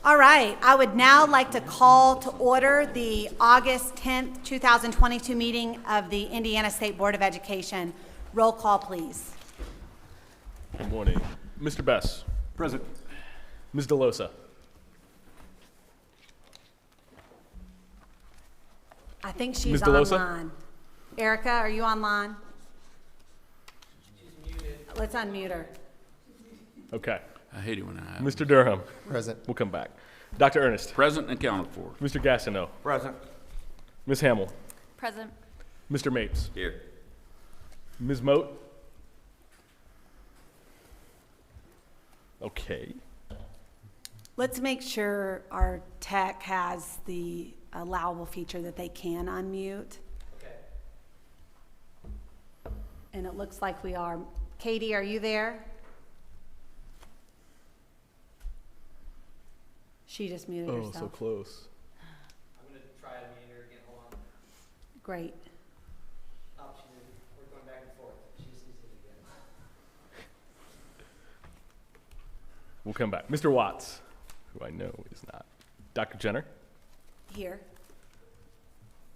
All right, I would now like to call to order the August 10th, 2022 meeting of the Indiana State Board of Education. Roll call, please. Good morning. Mr. Bess. Present. Ms. DeLosa. I think she's Ms. DeLosa? online. Erica, are you online? She's muted. Let's unmute her. Okay. I hate it when I have. Mr. Durham. Present. We'll come back. Dr. Ernest. Present and accounted for. Mr. Gastineau. Present. Ms. Hamill. Present. Mr. Mapes. Here. Ms. Moat. Okay. Let's make sure our tech has the allowable feature that they can unmute. Okay. And it looks like we are. Katie, are you there? She just muted herself. Oh, so close. I'm going to try to mute her again. Hold on. Great. Oh, we're going back and forth. She just needs it again. We'll come back. Mr. Watts, who I know is not. Dr. Jenner. Here.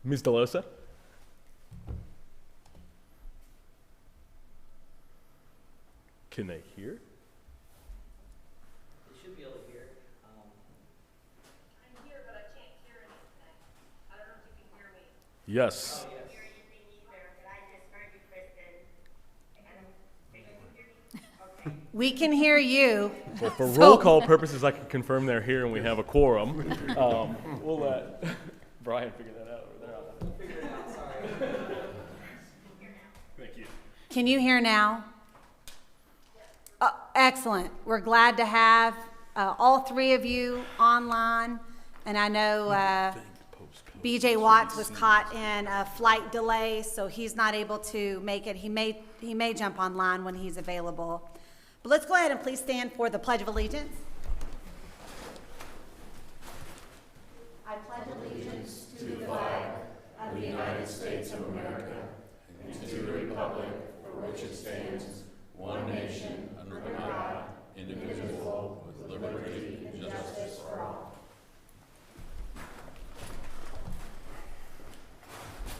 Ms. DeLosa. Can they hear? They should be able to hear. I'm here, but I can't hear anything. I don't know if you can hear me. Yes. Oh, yes. Hear anything either, but I just heard you, Kristen. And they can hear me? Okay. We can hear you. Well, for So- roll call purposes, I can confirm they're here and we have a quorum. We'll let Brian figure that out over there. We'll figure it out. Sorry. Thank you. Can you hear now? Excellent. We're glad to have all three of you online. And I know BJ Watts was caught in a flight delay, so he's not able to make it. He may jump online when he's available. But let's go ahead and please stand for the Pledge of Allegiance. I pledge allegiance to the flag of the United States of America and to the republic for which it stands, one nation, under God, indivisible, with liberty and justice for all.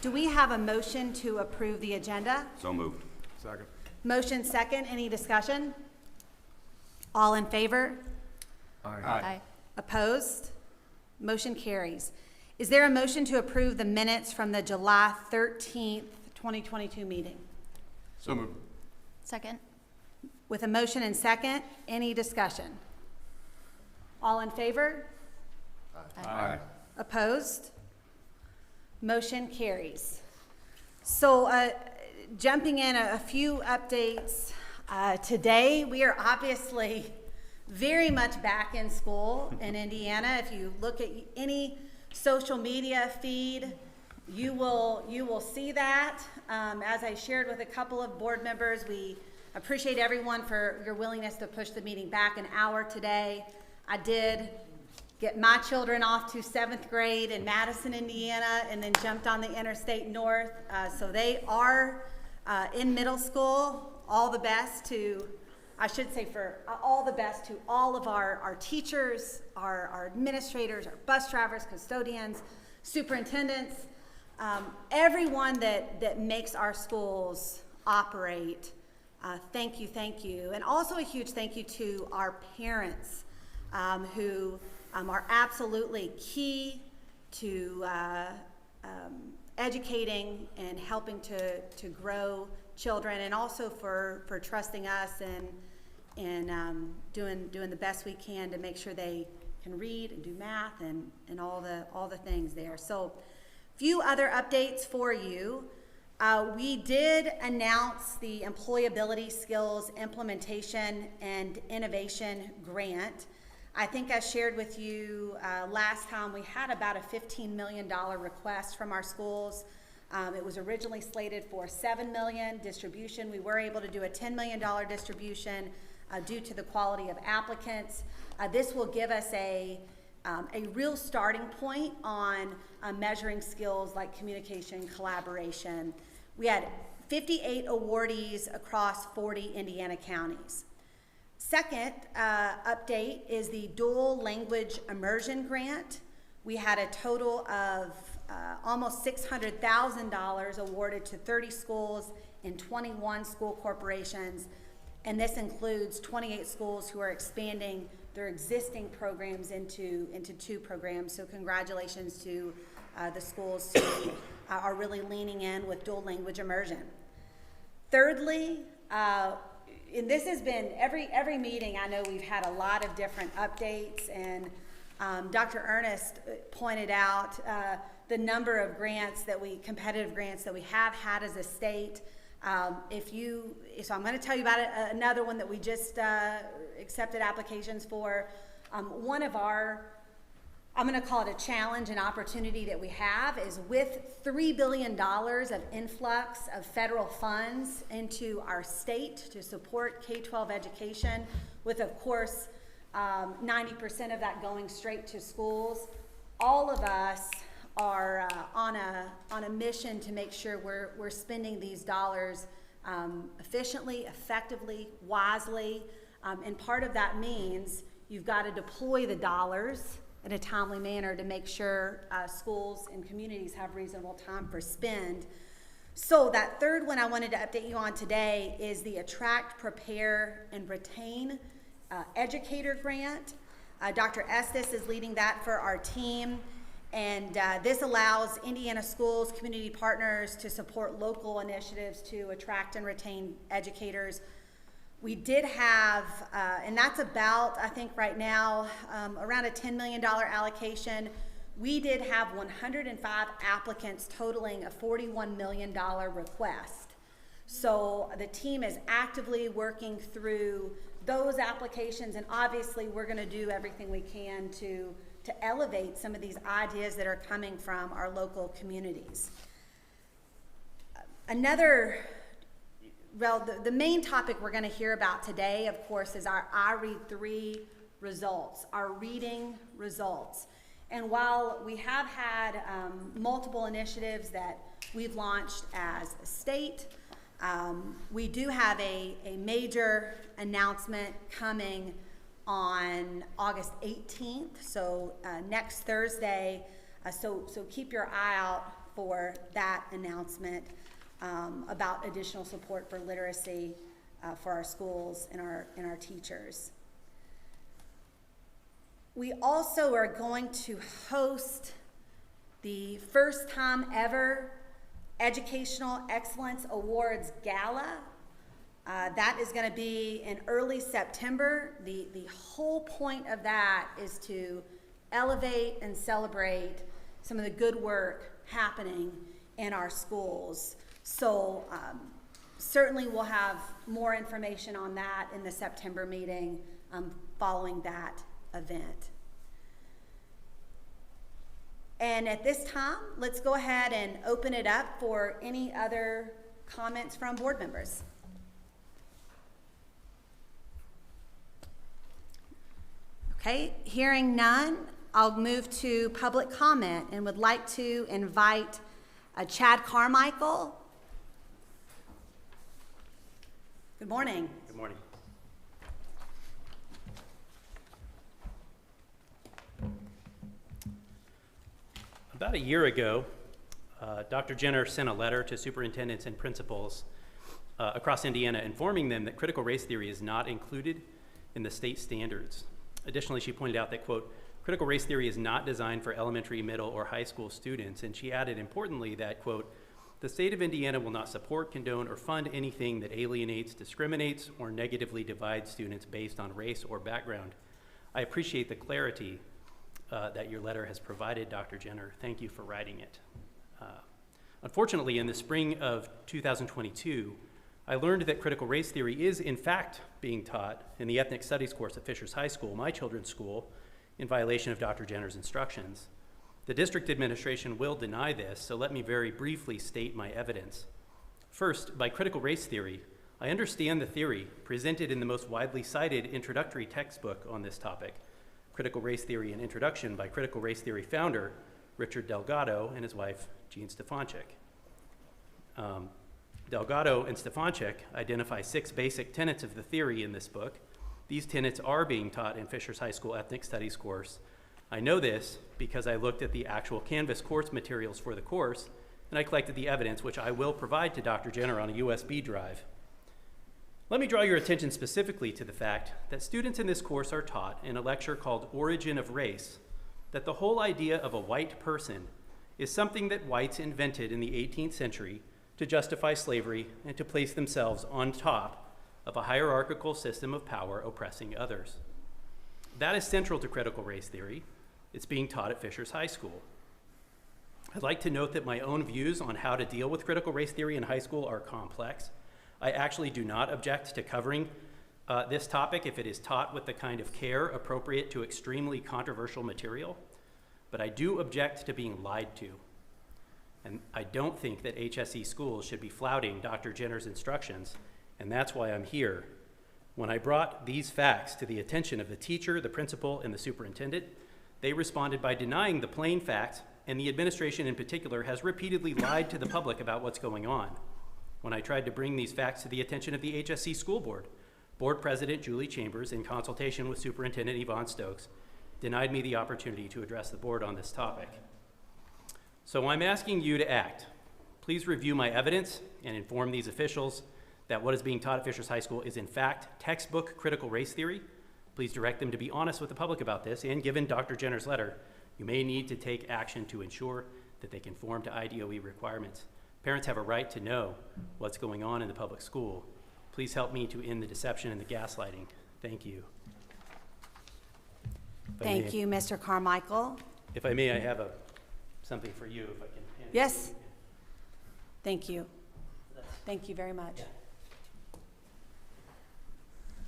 Do we have a motion to approve the agenda? So moved. Second. Motion second. Any discussion? All in favor? Aye. Opposed? Motion carries. Is there a motion to approve the minutes from the July 13th, 2022 meeting? So moved. Second. With a motion and second, any discussion? All in favor? Aye. Opposed? Motion carries. So jumping in a few updates. Today, we are obviously very much back in school in Indiana. If you look at any social media feed, you will see that. As I shared with a couple of board members, we appreciate everyone for your willingness to push the meeting back an hour today. I did get my children off to 7th grade in Madison, Indiana, and then jumped on the Interstate North. So they are in middle school. All the best to, I should say for all the best to all of our teachers, our administrators, our bus drivers, custodians, superintendents, everyone that makes our schools operate. Thank you. And also a huge thank you to our parents who are absolutely key to educating and helping to grow children, and also for trusting us and doing the best we can to make sure they can read and do math and all the things there. So few other updates for you. We did announce the Employability Skills Implementation and Innovation Grant. I think I shared with you last time we had about a $15 million request from our schools. It was originally slated for $7 million distribution. We were able to do a $10 million distribution due to the quality of applicants. This will give us a real starting point on measuring skills like communication, collaboration. We had 58 awardees across 40 Indiana counties. Second update is the dual language immersion grant. We had a total of almost $600,000 awarded to 30 schools and 21 school corporations, and this includes 28 schools who are expanding their existing programs into 2 programs. So congratulations to the schools who are really leaning in with dual language immersion. Thirdly, and this has been every meeting, I know we've had a lot of different updates, and Dr. Ernest pointed out the number of competitive grants that we have had as a state. So I'm going to tell you about another one that we just accepted applications for. One of our, I'm going to call it a challenge and opportunity that we have, is with $3 billion of influx of federal funds into our state to support K-12 education, with, of course, 90% of that going straight to schools. All of us are on a mission to make sure we're spending these dollars efficiently, effectively, wisely, and part of that means you've got to deploy the dollars in a timely manner to make sure schools and communities have reasonable time for spend. So that third one I wanted to update you on today is the Attract, Prepare, and Retain Educator Grant. Dr. Estes is leading that for our team, and this allows Indiana schools, community partners to support local initiatives to attract and retain educators. We did have, and that's about, I think right now, around a $10 million allocation. We did have 105 applicants totaling a $41 million request. So the team is actively working through those applications, and obviously we're going to do everything we can to elevate some of these ideas that are coming from our local communities. The main topic we're going to hear about today, of course, is our I Read 3 results, our reading results. And while we have had multiple initiatives that we've launched as a state, we do have a major announcement coming on August 18th, so next Thursday. So keep your eye out for that announcement about additional support for literacy for our schools and our teachers. We also are going to host the first time ever Educational Excellence Awards Gala. That is going to be in early September. The whole point of that is to elevate and celebrate some of the good work happening in our schools. So certainly we'll have more information on that in the September meeting following that event. And at this time, let's go ahead and open it up for any other comments from board members. Okay, hearing none, I'll move to public comment and would like to invite Chad Carmichael. Good morning. Good morning. About a year ago, Dr. Jenner sent a letter to superintendents and principals across Indiana informing them that critical race theory is not included in the state standards. Additionally, she pointed out that, quote, critical race theory is not designed for elementary, middle, or high school students, and she added importantly that, quote, the state of Indiana will not support, condone, or fund anything that alienates, discriminates, or negatively divides students based on race or background. I appreciate the clarity that your letter has provided, Dr. Jenner. Thank you for writing it. Unfortunately, in the spring of 2022, I learned that critical race theory is in fact being taught in the ethnic studies course at Fishers High School, my children's school, in violation of Dr. Jenner's instructions. The district administration will deny this, so let me very briefly state my evidence. First, by critical race theory, I understand the theory presented in the most widely cited introductory textbook on this topic, Critical Race Theory and Introduction by critical race theory founder Richard Delgado and his wife Jean Stefanczyk. Delgado and Stefanczyk identify 6 basic tenets of the theory in this book, These tenets are being taught in Fisher's High School Ethnic Studies course. I know this because I looked at the actual Canvas course materials for the course, and I collected the evidence, which I will provide to Dr. Jenner on a USB drive. Let me draw your attention specifically to the fact that students in this course are taught in a lecture called Origin of Race that the whole idea of a white person is something that whites invented in the 18th century to justify slavery and to place themselves on top of a hierarchical system of power oppressing others. That is central to critical race theory. It's being taught at Fisher's High School. I'd like to note that my own views on how to deal with critical race theory in high school are complex. I actually do not object to covering this topic if it is taught with the kind of care appropriate to extremely controversial material, but I do object to being lied to. And I don't think that HSE schools should be flouting Dr. Jenner's instructions, and that's why I'm here. When I brought these facts to the attention of the teacher, the principal, and the superintendent, they responded by denying the plain facts, and the administration in particular has repeatedly lied to the public about what's going on. When I tried to bring these facts to the attention of the HSE School Board, Board President Julie Chambers, in consultation with Superintendent Yvonne Stokes, denied me the opportunity to address the board on this topic. So I'm asking you to act. Please review my evidence and inform these officials that what is being taught at Fisher's High School is in fact textbook critical race theory. Please direct them to be honest with the public about this, and given Dr. Jenner's letter, you may need to take action to ensure that they conform to IDOE requirements. Parents have a right to know what's going on in the public school. Please help me to end the deception and the gaslighting. Thank you. Thank you, Mr. Carmichael. If I may, I have something for you, if I can. hand it Yes. to you. Thank you. Thank you very much.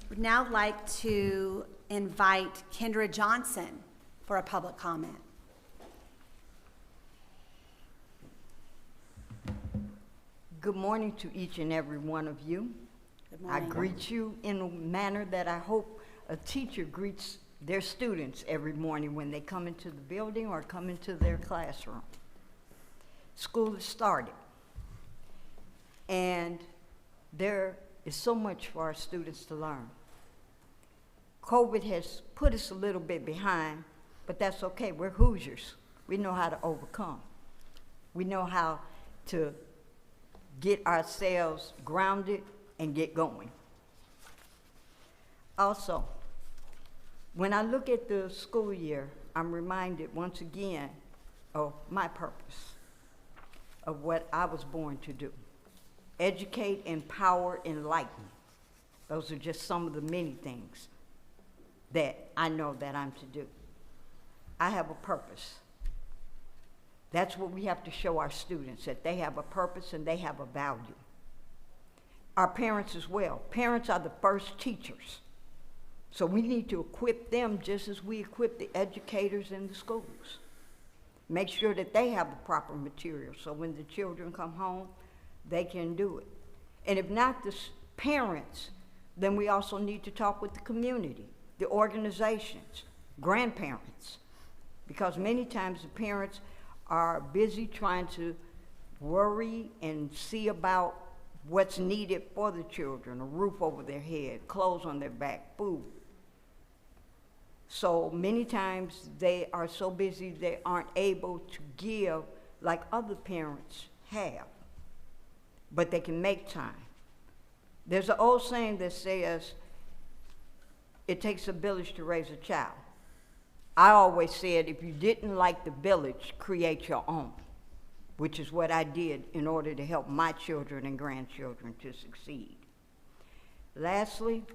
Would now like to invite Kendra Johnson for a public comment. Good morning to each and every one of you. Good I morning. greet you in a manner that I hope a teacher greets their students every morning when they come into the building or come into their classroom. School has started, and there is so much for our students to learn. COVID has put us a little bit behind, but that's okay. We're Hoosiers. We know how to overcome. We know how to get ourselves grounded and get going. Also, when I look at the school year, I'm reminded once again of my purpose, of what I was born to do. Educate, empower, enlighten. Those are just some of the many things that I know that I'm to do. I have a purpose. That's what we have to show our students, that they have a purpose and they have a value. Our parents as well. Parents are the first teachers. So we need to equip them just as we equip the educators in the schools. Make sure that they have the proper material so when the children come home, they can do it. And if not the parents, then we also need to talk with the community, the organizations, grandparents, because many times the parents are busy trying to worry and see about what's needed for the children, a roof over their head, clothes on their back, food. So many times they are so busy they aren't able to give like other parents have, but they can make time. There's an old saying that says, it takes a village to raise a child. I always said, if you didn't like the village, create your own, which is what I did in order to help my children and grandchildren to succeed. Lastly,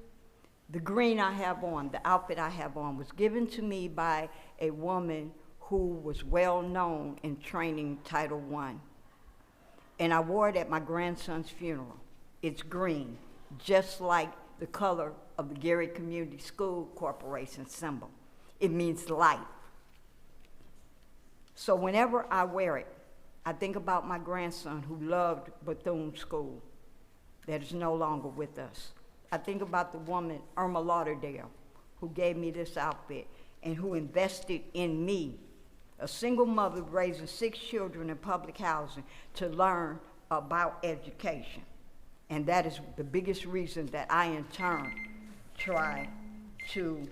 the green I have on, the outfit I have on, was given to me by a woman who was well known in training Title I. And I wore it at my grandson's funeral. It's green, just like the color of the Gary Community School Corporation symbol. It means life. So whenever I wear it, I think about my grandson who loved Bethune School that is no longer with us. I think about the woman, Irma Lauderdale, who gave me this outfit and who invested in me, a single mother raising 6 children in public housing, to learn about education. And that is the biggest reason that I, in turn, try to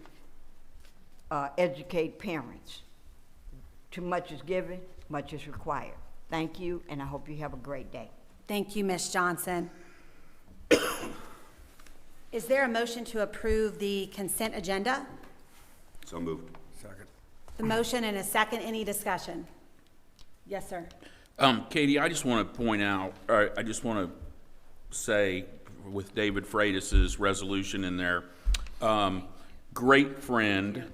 educate parents. Too much is given, much is required. Thank you, and I hope you have a great day. Thank you, Ms. Johnson. Is there a motion to approve the consent agenda? So moved. Second. The motion and a second, any discussion? Yes, sir. Katie, I just want to point out, or I just want to say, with David Freitas's resolution in there, great friend,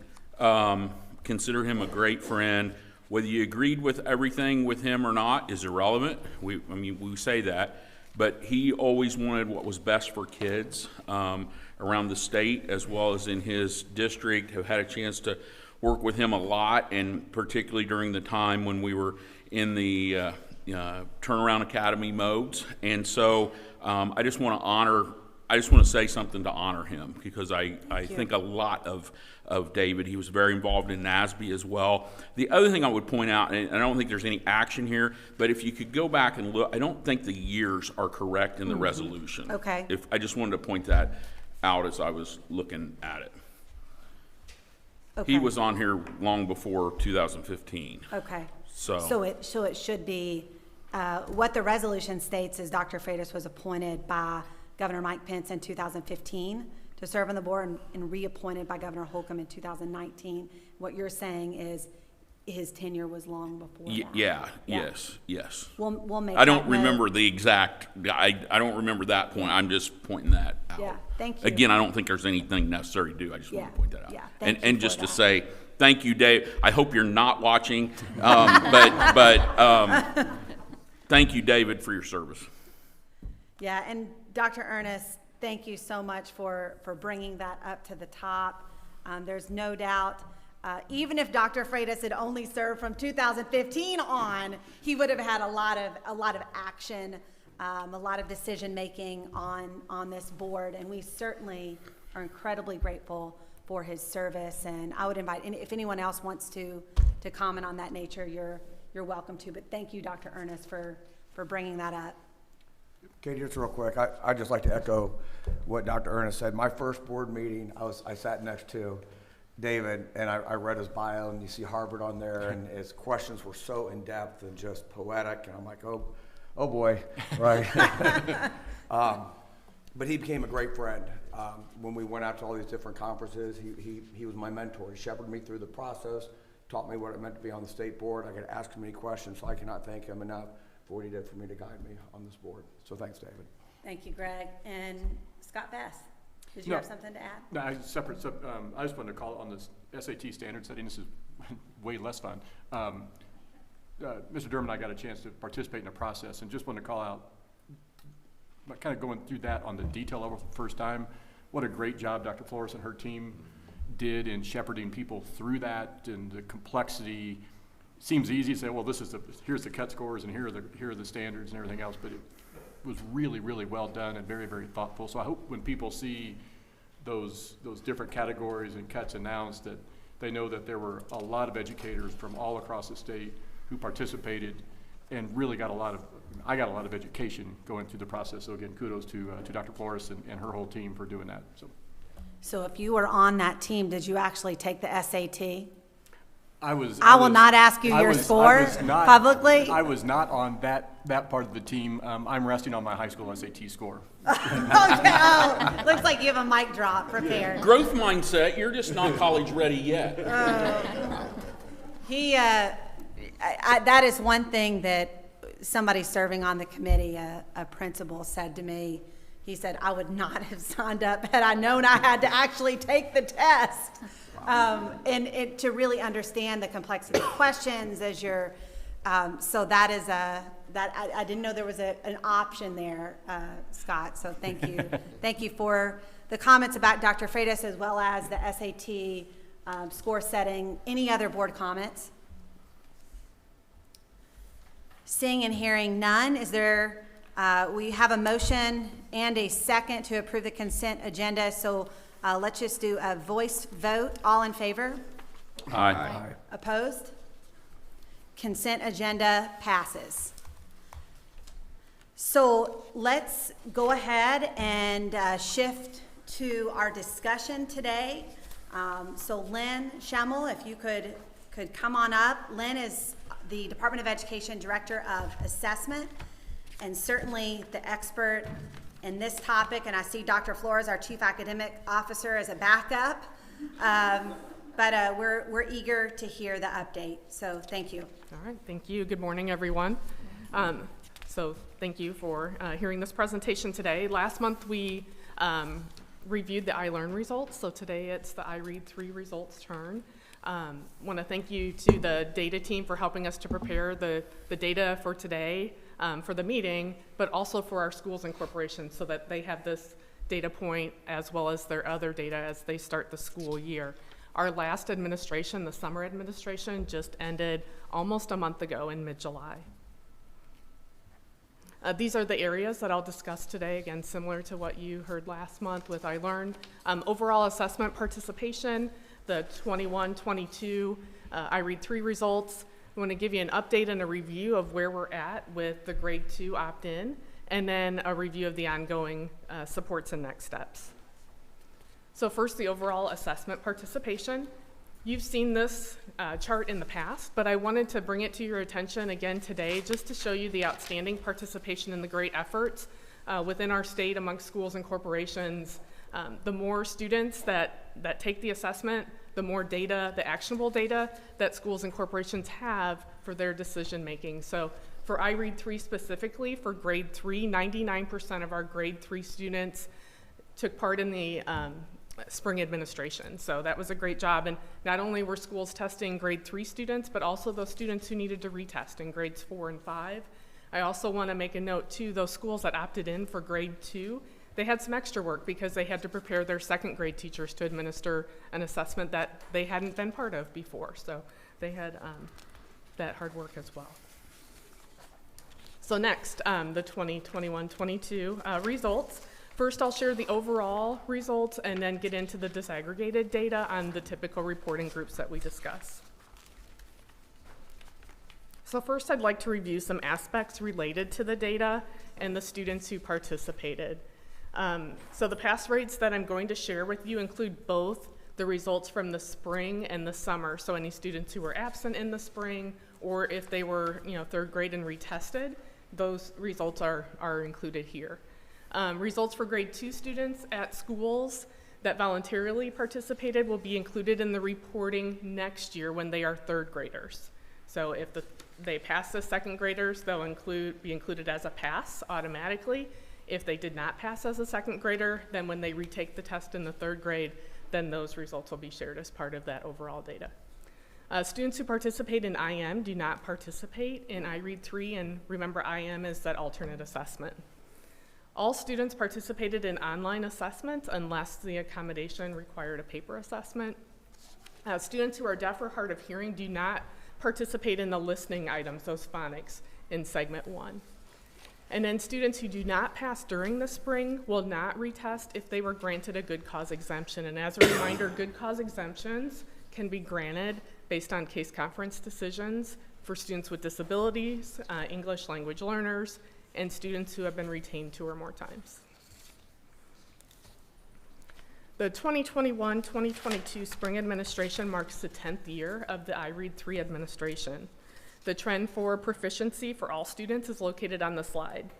consider him a great friend. Whether you agreed with everything with him or not is irrelevant. We say that, but he always wanted what was best for kids around the state as well as in his district. Have had a chance to work with him a lot, and particularly during the time when we were in the turnaround academy modes. And so I just want to say something to honor him, because I think a lot of David. He was very involved in NASB as well. The other thing I would point out, and I don't think there's any action here, but if you could go back and look, I don't think the years are correct in the resolution. Okay. I just wanted to point that out as I was looking at it. Okay. He was on here long before 2015. Okay. So it should be, what the resolution states is Dr. Freitas was appointed by Governor Mike Pence in 2015 to serve on the board and reappointed by Governor Holcomb in 2019. What you're saying is his tenure was long before that. Yeah. Yes. We'll make I don't that note. remember the exact, I don't remember that point. I'm just pointing that out. Yeah, thank you. Again, I don't think there's anything necessary to do. I just want to point that out. Yeah, thank you And for just to that. say, thank you, Dave. I hope you're not watching, but thank you, David, for your service. Yeah, and Dr. Ernest, thank you so much for bringing that up to the top. There's no doubt, even if Dr. Freitas had only served from 2015 on, he would have had a lot of action, a lot of decision-making on this board, and we certainly are incredibly grateful for his service. And I would invite, if anyone else wants to comment on that nature, you're welcome to. But thank you, Dr. Ernest, for bringing that up. Katie, just real quick, I'd just like to echo what Dr. Ernest said. My first board meeting, I sat next to David, and I read his bio, and you see Harvard on there, and his questions were so in-depth and just poetic, and I'm like, oh boy, right? But he became a great friend. When we went out to all these different conferences, he was my mentor. He shepherded me through the process, taught me what it meant to be on the state board. I could ask him any questions, so I cannot thank him enough for what he did for me to guide me on this board. So thanks, David. Thank you, Greg. And Scott Bass, did you No. have something to add? No, I just wanted to call on this SAT standard setting. This is way less fun. Mr. Durham and I got a chance to participate in the process, and just wanted to call out, kind of going through that on the detail level for the first time, what a great job Dr. Flores and her team did in shepherding people through that, and the complexity. Seems easy to say, well, here's the cut scores and here are the standards and everything else, but it was really, really well done and very, very thoughtful. So I hope when people see those different categories and cuts announced, that they know that there were a lot of educators from all across the state who participated and really I got a lot of education going through the process. So again, kudos to Dr. Flores and her whole team for doing that. So if you were on that team, did you actually take the SAT? I will not ask you your score publicly. I was not on that part of the team. I'm resting on my high school SAT score. Okay, oh, looks like you have a mic drop prepared. Growth mindset, you're just not college ready yet. That is one thing that somebody serving on the committee, a principal, said to me. He said, I would not have signed up had I known I had to actually take the test. And to really understand the complexity of questions as you're, so that is I didn't know there was an option there, Scott, so thank you. Thank you for the comments about Dr. Freitas as well as the SAT score setting. Any other board comments? Seeing and hearing none, is there, we have a motion and a second to approve the consent agenda, so let's just do a voice vote. All in favor? Aye. Opposed? Consent agenda passes. So let's go ahead and shift to our discussion today. So Lynn Schemmel, if you could come on up. Lynn is the Department of Education Director of Assessment, and certainly the expert in this topic. And I see Dr. Flores, our Chief Academic Officer, as a backup. But we're eager to hear the update. So thank you. All right, thank you. Good morning, everyone. So thank you for hearing this presentation today. Last month we reviewed the iLearn results, so today it's the iRead3 results turn. Want to thank you to the data team for helping us to prepare the data for today for the meeting, but also for our schools and corporations so that they have this data point as well as their other data as they start the school year. Our last administration, the summer administration, just ended almost a month ago in mid-July. These are the areas that I'll discuss today, again, similar to what you heard last month with iLearn. Overall assessment participation, the 21-22 iRead3 results. I want to give you an update and a review of where we're at with the grade 2 opt-in, and then a review of the ongoing supports and next steps. So first, the overall assessment participation. You've seen this chart in the past, but I wanted to bring it to your attention again today just to show you the outstanding participation and the great efforts within our state amongst schools and corporations. The more students that take the assessment, the more data, the actionable data that schools and corporations have for their decision making. So for iRead3 specifically, for grade 3, 99% of our grade 3 students took part in the spring administration. So that was a great job. And not only were schools testing grade 3 students, but also those students who needed to retest in grades 4 and 5. I also want to make a note too, those schools that opted in for grade 2, they had some extra work because they had to prepare their second grade teachers to administer an assessment that they hadn't been part of before. So they had that hard work as well. So next, the 2021-22 results. First, I'll share the overall results and then get into the disaggregated data on the typical reporting groups that we discuss. So first, I'd like to review some aspects related to the data and the students who participated. So the pass rates that I'm going to share with you include both the results from the spring and the summer. So any students who were absent in the spring, or if they were, third grade and retested, those results are included here. Results for grade 2 students at schools that voluntarily participated will be included in the reporting next year when they are third graders. So if they pass as second graders, they'll be included as a pass automatically. If they did not pass as a second grader, then when they retake the test in the third grade, then those results will be shared as part of that overall data. Students who participate in IM do not participate in iRead3, and remember IM is that alternate assessment. All students participated in online assessments unless the accommodation required a paper assessment. Students who are deaf or hard of hearing do not participate in the listening items, those phonics, in segment 1. And then students who do not pass during the spring will not retest if they were granted a good cause exemption. And as a reminder, good cause exemptions can be granted based on case conference decisions for students with disabilities, English language learners, and students who have been retained 2 or more times. The 2021-2022 spring administration marks the 10th year of the iRead3 administration. The trend for proficiency for all students is located on the slide.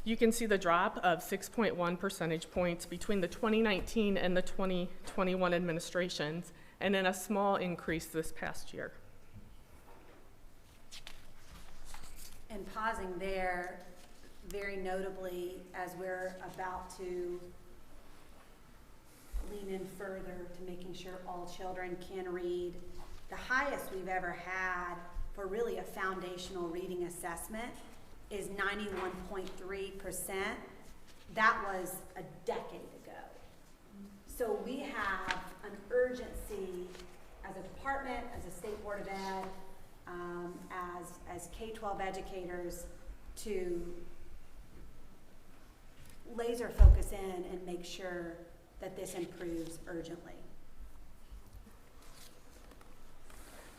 You can see the drop of 6.1 percentage points between the 2019 and the 2021 administrations, and then a small increase this past year. And pausing there, very notably, as we're about to lean in further to making sure all children can read, the highest we've ever had for really a foundational reading assessment is 91.3%. That was a decade ago. So we have an urgency as a department, as a state board of ed, as K-12 educators to laser focus in and make sure that this improves urgently.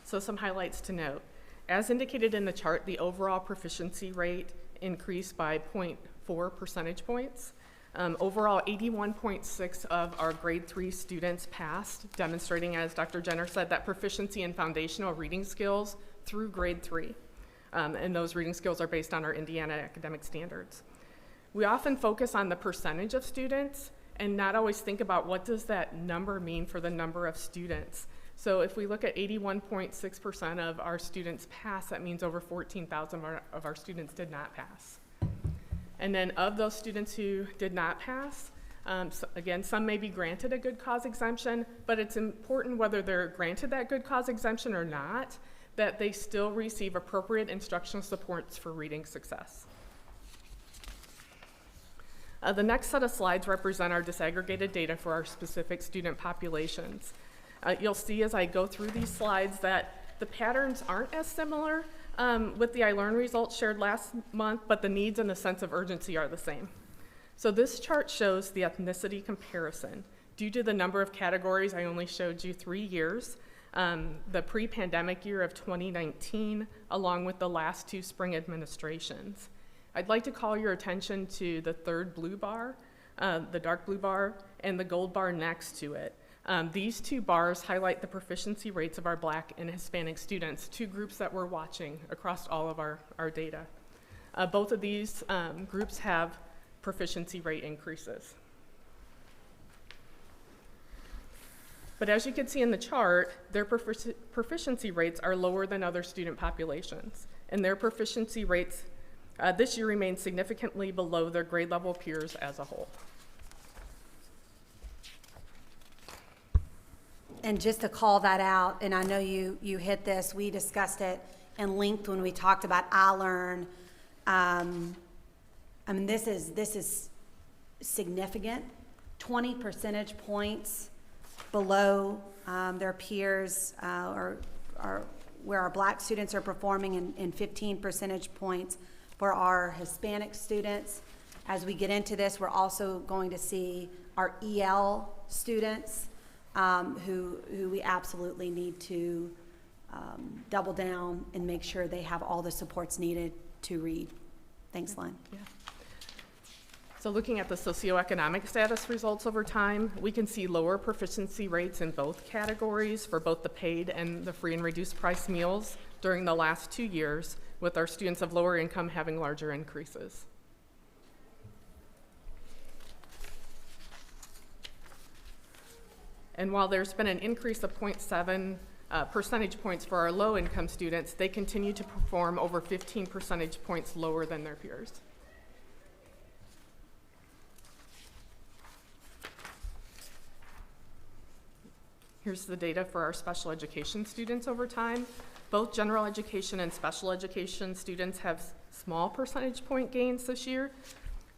So some highlights to note. As indicated in the chart, the overall proficiency rate increased by 0.4 percentage points. Overall, 81.6 of our grade 3 students passed, demonstrating, as Dr. Jenner said, that proficiency in foundational reading skills through grade 3. And those reading skills are based on our Indiana academic standards. We often focus on the percentage of students and not always think about what does that number mean for the number of students. So if we look at 81.6% of our students pass, that means over 14,000 of our students did not pass. And then of those students who did not pass, again, some may be granted a good cause exemption, but it's important whether they're granted that good cause exemption or not, that they still receive appropriate instructional supports for reading success. The next set of slides represent our disaggregated data for our specific student populations. You'll see as I go through these slides that the patterns aren't as similar with the iLearn results shared last month, but the needs and the sense of urgency are the same. So this chart shows the ethnicity comparison. Due to the number of categories, I only showed you 3 years. The pre-pandemic year of 2019, along with the last 2 spring administrations. I'd like to call your attention to the third blue bar, the dark blue bar, and the gold bar next to it. These 2 bars highlight the proficiency rates of our Black and Hispanic students, 2 groups that we're watching across all of our data. Both of these groups have proficiency rate increases. But as you can see in the chart, their proficiency rates are lower than other student populations, and their proficiency rates this year remain significantly below their grade level peers as a whole. And just to call that out, and I know you hit this, we discussed it in length when we talked about iLearn. I mean, this is significant, 20 percentage points below their peers, or where our Black students are performing, and 15 percentage points for our Hispanic students. As we get into this, we're also going to see our EL students who we absolutely need to double down and make sure they have all the supports needed to read. Thanks, Lynn. Yeah. So looking at the socioeconomic status results over time, we can see lower proficiency rates in both categories for both the paid and the free and reduced price meals during the last 2 years, with our students of lower income having larger increases. And while there's been an increase of 0.7 percentage points for our low income students, they continue to perform over 15 percentage points lower than their peers. Here's the data for our special education students over time. Both general education and special education students have small percentage point gains this year.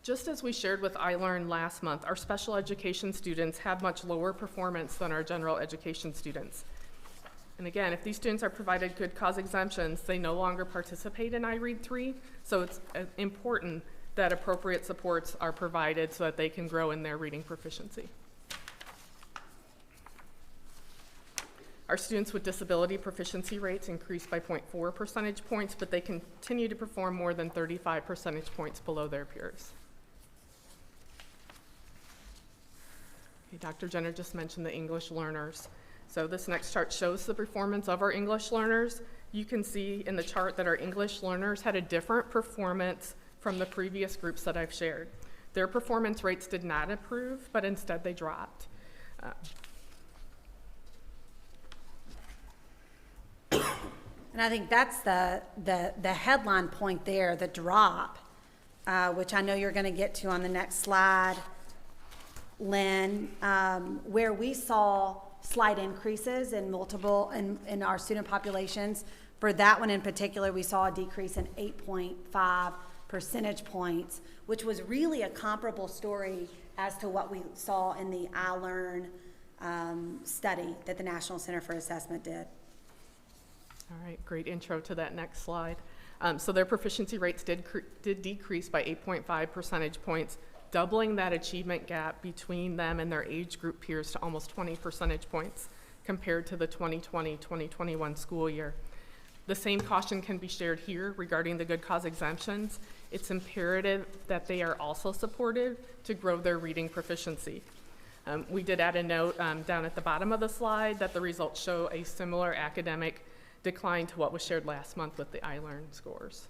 Just as we shared with iLearn last month, our special education students have much lower performance than our general education students. And again, if these students are provided good cause exemptions, they no longer participate in iRead 3, so it's important that appropriate supports are provided so that they can grow in their reading proficiency. Our students with disability proficiency rates increased by 0.4 percentage points, but they continue to perform more than 35 percentage points below their peers. Okay, Dr. Jenner just mentioned the English learners. So this next chart shows the performance of our English learners. You can see in the chart that our English learners had a different performance from the previous groups that I've shared. Their performance rates did not improve, but instead they dropped. And I think that's the headline point there, the drop, which I know you're going to get to on the next slide, Lynn, where we saw slight increases in multiple, in our student populations. For that one in particular, we saw a decrease in 8.5 percentage points, which was really a comparable story as to what we saw in the iLearn study that the National Center for Assessment did. All right, great intro to that next slide. So their proficiency rates did decrease by 8.5 percentage points, doubling that achievement gap between them and their age group peers to almost 20 percentage points compared to the 2020-2021 school year. The same caution can be shared here regarding the good cause exemptions. it's imperative that they are also supported to grow their reading proficiency. We did add a note down at the bottom of the slide that the results show a similar academic decline to what was shared last month with the iLearn scores.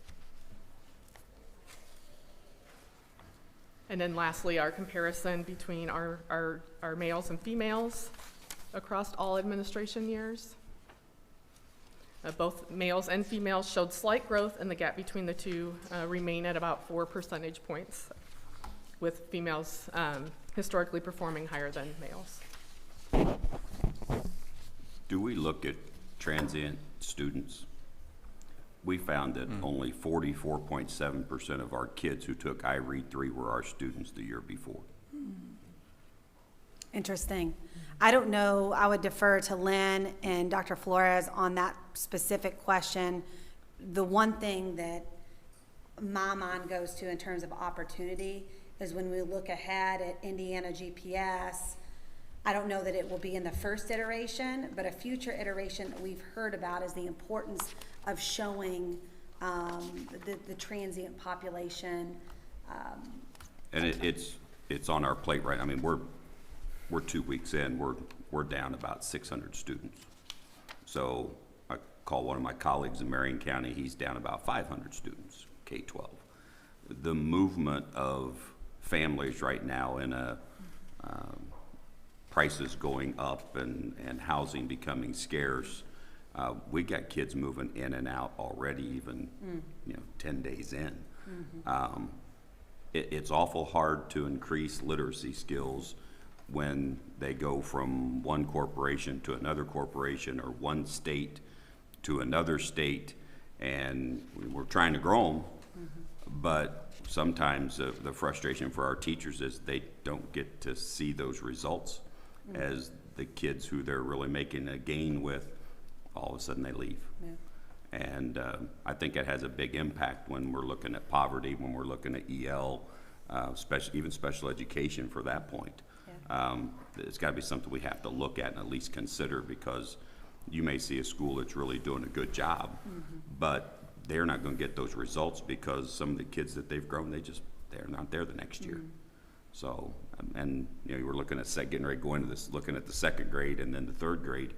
And then lastly, our comparison between our males and females across all administration years. Both males and females showed slight growth, and the gap between the two remain at about 4 percentage points, with females historically performing higher than males. Do we look at transient students? We found that only 44.7% of our kids who took iRead 3 were our students the year before. Interesting. I don't know, I would defer to Lynn and Dr. Flores on that specific question. The one thing that my mind goes to in terms of opportunity is when we look ahead at Indiana GPS, I don't know that it will be in the first iteration, but a future iteration that we've heard about is the importance of showing the transient population. And it's on our plate, right? I mean, we're 2 weeks in, we're down about 600 students. So I call one of my colleagues in Marion County, he's down about 500 students, K-12. The movement of families right now in a prices going up and housing becoming scarce, we got kids moving in and out already, even 10 days in. It's awful hard to increase literacy skills when they go from one corporation to another corporation or one state to another state, and we're trying to grow them, but sometimes the frustration for our teachers is they don't get to see those results as the kids who they're really making a gain with, all of a sudden they leave. And I think it has a big impact when we're looking at poverty, when we're looking at EL, even special education for that point. It's got to be something we have to look at and at least consider, because you may see a school that's really doing a good job, but they're not going to get those results because some of the kids that they've grown, they're not there the next year. So, and you were looking at getting ready to go into this, looking at the second grade and then the third grade.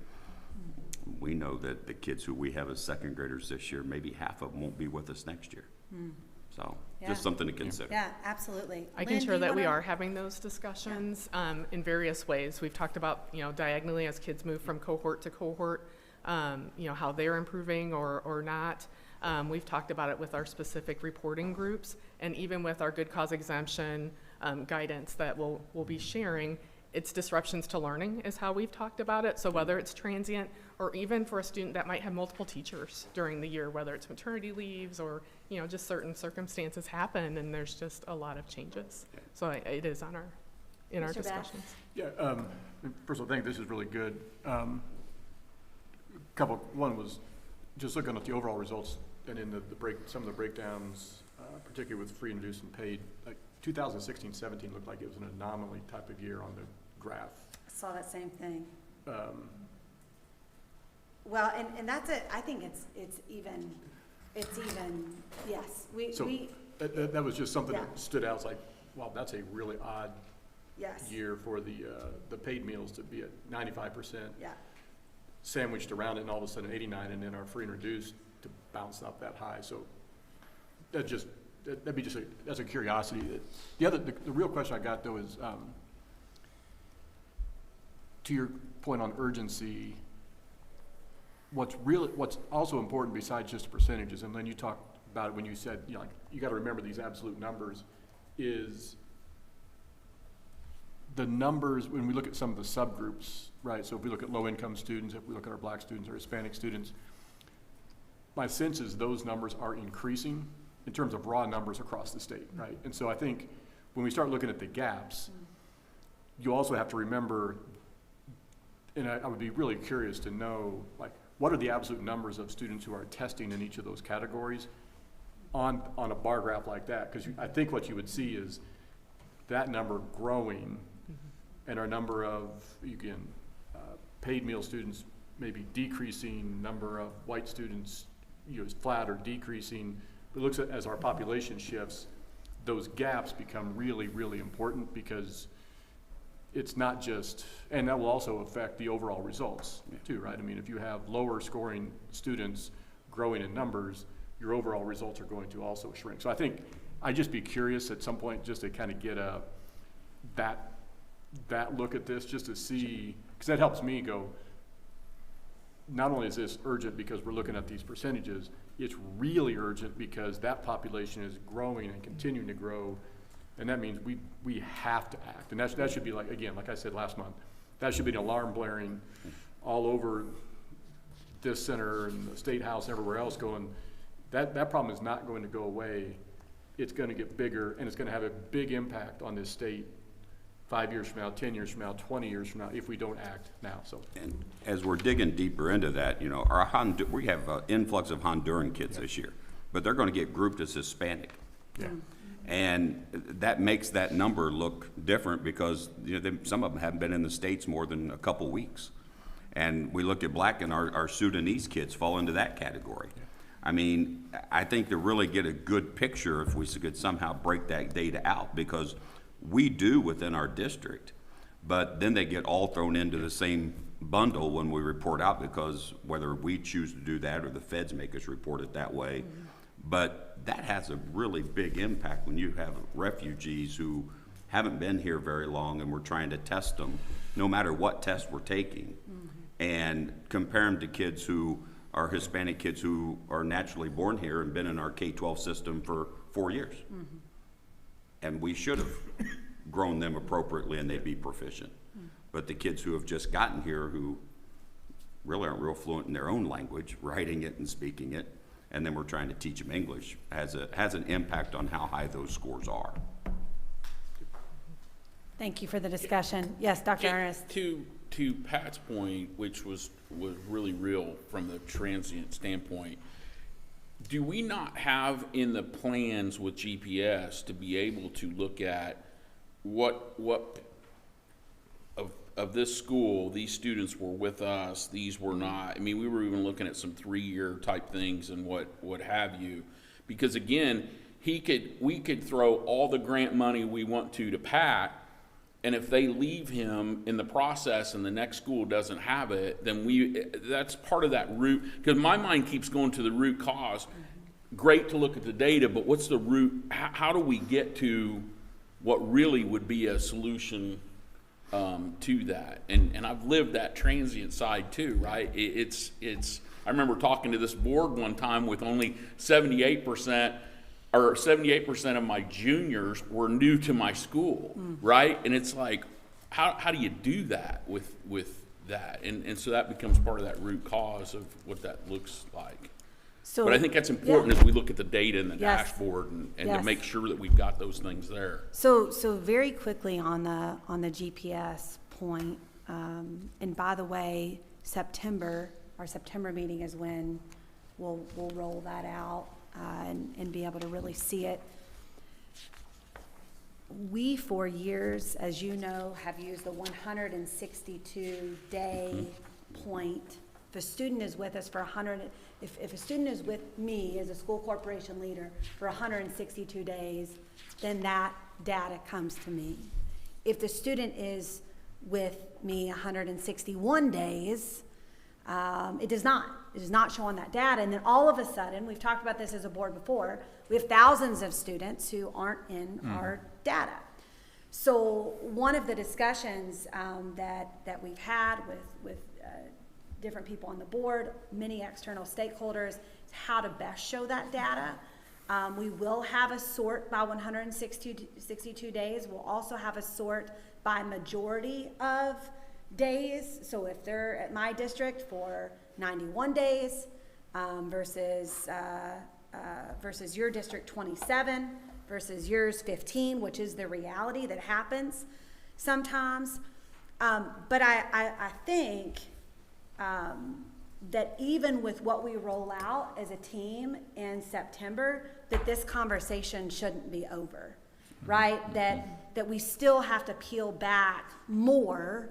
We know that the kids who we have as second graders this year, maybe half of them won't be with us next year. So just something to consider. Yeah, absolutely. I can share that we are having those discussions in various ways. We've talked about, diagonally as kids move from cohort to cohort, how they're improving or not. We've talked about it with our specific reporting groups, and even with our good cause exemption guidance that we'll be sharing. It's disruptions to learning is how we've talked about it. So whether it's transient or even for a student that might have multiple teachers during the year, whether it's maternity leaves or just certain circumstances happen, and there's just a lot of changes. So it is on in our discussions. Yeah, first of all, I think this is really good. One was just looking at the overall results, and in some of the breakdowns, particularly with free, reduced, and paid. Like 2016-17 looked like it was an anomaly type of year on the graph. I saw that same thing. Well, and that's it. I think it's even, yes. That was just something that stood out. It's like, wow, that's a really odd year for the paid meals to be at 95%. Yeah. Sandwiched around it, and all of a sudden 89, and then our free and reduced to bounce up that high. So that's a curiosity. The real question I got though is, to your point on urgency, what's also important besides just percentages, and then you talked about it when you said, you got to remember these absolute numbers, is the numbers when we look at some of the subgroups, right? So if we look at low-income students, if we look at our Black students or Hispanic students, my sense is those numbers are increasing in terms of raw numbers across the state, right? And so I think when we start looking at the gaps, you also have to remember, and I would be really curious to know, what are the absolute numbers of students who are testing in each of those categories on a bar graph like that? Because I think what you would see is that number growing, and our number of, paid meal students maybe decreasing, number of white students is flat or decreasing, it looks at, as our population shifts, those gaps become really, really important, because it's not just, and that will also affect the overall results too, right? I mean, if you have lower scoring students growing in numbers, your overall results are going to also shrink. So I think I'd just be curious at some point just to kind of get that look at this, just to see, because that helps me go, not only is this urgent because we're looking at these percentages, it's really urgent because that population is growing and continuing to grow, and that means we have to act. And that should be, like, again, like I said last month, that should be an alarm blaring all over this center and the State House and everywhere else, going, that problem is not going to go away. It's going to get bigger, and it's going to have a big impact on this state 5 years from now, 10 years from now, 20 years from now, if we don't act now. So, And as we're digging deeper into that, you know, we have an influx of Honduran kids this year, but they're going to get grouped as Hispanic. yeah. And that makes that number look different because, you know, some of them haven't been in the States more than a couple weeks. And we look at black, and our Sudanese kids fall into that category. I mean, I think to really get a good picture, if we could somehow break that data out, because we do within our district, but then they get all thrown into the same bundle when we report out, because whether we choose to do that or the feds make us report it that way. But that has a really big impact when you have refugees who haven't been here very long and we're trying to test them, no matter what test we're taking, and compare them to kids who are Hispanic kids who are naturally born here and been in our K-12 system for 4 years. And we should have grown them appropriately and they'd be proficient. But the kids who have just gotten here, who really aren't real fluent in their own language, writing it and speaking it, and then we're trying to teach them English, has an impact on how high those scores are. Thank you for the discussion. Yes, Dr. Ernest. To Pat's point, which was really real from the transient standpoint, do we not have in the plans with GPS to be able to look at what of this school, these students were with us, these were not? I mean, we were even looking at some 3-year type things and what have you, because again, we could throw all the grant money we want to Pat, and if they leave him in the process and the next school doesn't have it, then that's part of that root, because my mind keeps going to the root cause. Great to look at the data, but what's the root? How do we get to what really would be a solution to that? And I've lived that transient side too, right? I remember talking to this board one time with only 78% of my juniors were new to my school, right? And it's like, how do you do that with that? And so that becomes part of that root cause of what that looks like. So, but I think that's important as we look at the data and the Yes. dashboard and Yes. to make sure that we've got those things there. So very quickly on the GPS point, and by the way, our September meeting is when we'll roll that out and be able to really see it. We, for years, as you know, have used the 162-day point. If a student is with us for if a student is with me as a school corporation leader for 162 days, then that data comes to me. If the student is with me 161 days, it does not show on that data. And then all of a sudden, we've talked about this as a board before, we have thousands of students who aren't in our data. So one of the discussions that we've had with different people on the board, many external stakeholders, is how to best show that data. We will have a sort by 162 days. We'll also have a sort by majority of days. So if they're at my district for 91 days versus your district 27 versus yours 15, which is the reality that happens sometimes. But I think that even with what we roll out as a team in September, that this conversation shouldn't be over, right? That we still have to peel back more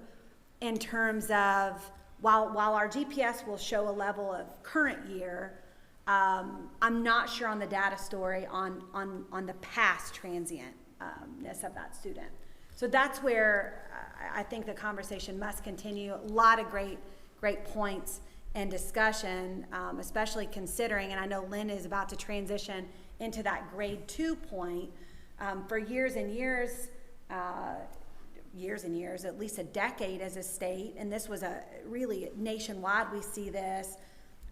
in terms of, while our GPS will show a level of current year, I'm not sure on the data story on the past transientness of that student. So that's where I think the conversation must continue. A lot of great points and discussion, especially considering, and I know Lynn is about to transition into that grade 2 point. For years and years, at least a decade as a state, and this was a really nationwide, we see this.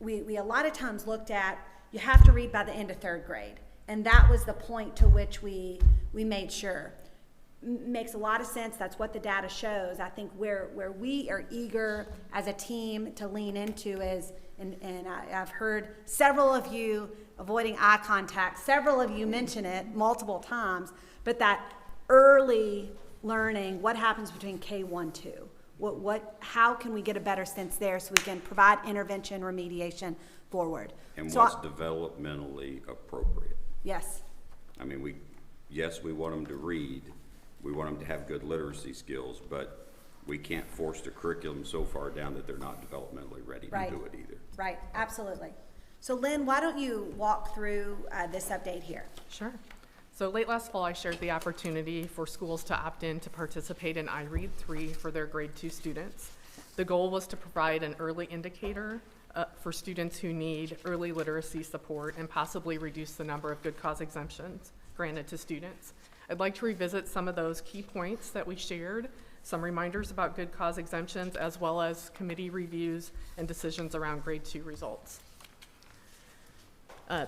We a lot of times looked at, you have to read by the end of 3rd grade. And that was the point to which we made sure. Makes a lot of sense. That's what the data shows. I think where we are eager as a team to lean into is, and I've heard several of you avoiding eye contact, several of you mention it multiple times, but that early learning, what happens between K1, 2? How can we get a better sense there so we can provide intervention, remediation forward? And So what's developmentally appropriate? Yes. I mean, we want them to read, we want them to have good literacy skills, but we can't force the curriculum so far down that they're not developmentally ready to do it either. Right, absolutely. So Lynn, why don't you walk through this update here? Sure. So late last fall, I shared the opportunity for schools to opt in to participate in iRead 3 for their grade 2 students. The goal was to provide an early indicator for students who need early literacy support and possibly reduce the number of good cause exemptions granted to students. I'd like to revisit some of those key points that we shared, some reminders about good cause exemptions, as well as committee reviews and decisions around grade 2 results.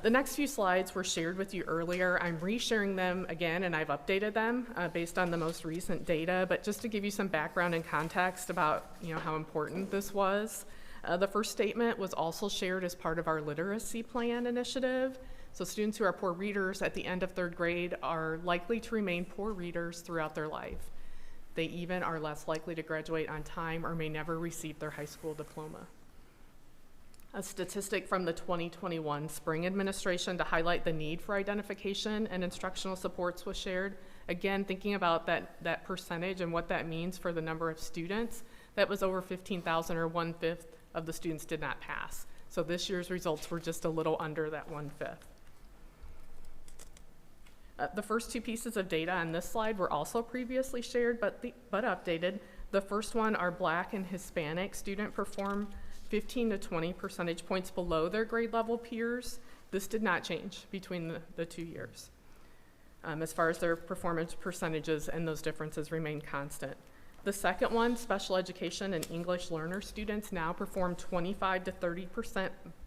The next few slides were shared with you earlier. I'm resharing them again, and I've updated them based on the most recent data, but just to give you some background and context about how important this was. The first statement was also shared as part of our literacy plan initiative. So students who are poor readers at the end of 3rd grade are likely to remain poor readers throughout their life. They even are less likely to graduate on time or may never receive their high school diploma. A statistic from the 2021 spring administration to highlight the need for identification and instructional supports was shared. Again, thinking about that percentage and what that means for the number of students, that was over 15,000, or 1/5 of the students did not pass. So this year's results were just a little under that 1/5. The first 2 pieces of data on this slide were also previously shared, but updated. The first one, our Black and Hispanic student perform 15 to 20 percentage points below their grade level peers. This did not change between the 2 years. As far as their performance percentages, and those differences remain constant. The second one, special education and English learner students now perform 25 to 30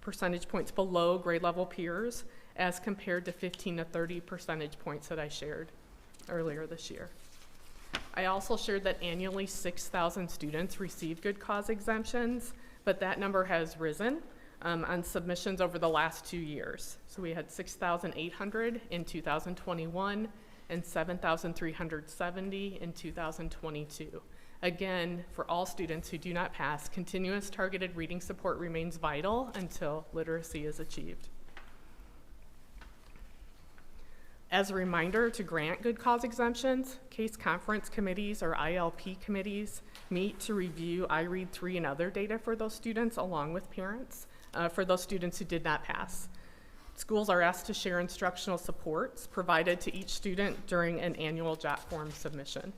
percentage points below grade level peers, as compared to 15 to 30 percentage points that I shared earlier this year. I also shared that annually 6,000 students receive good cause exemptions, but that number has risen on submissions over the last 2 years. So we had 6,800 in 2021 and 7,370 in 2022. Again, for all students who do not pass, continuous targeted reading support remains vital until literacy is achieved. As a reminder, to grant good cause exemptions, case conference committees or ILP committees meet to review iRead 3 and other data for those students along with parents for those students who did not pass. Schools are asked to share instructional supports provided to each student during an annual JOT form submission.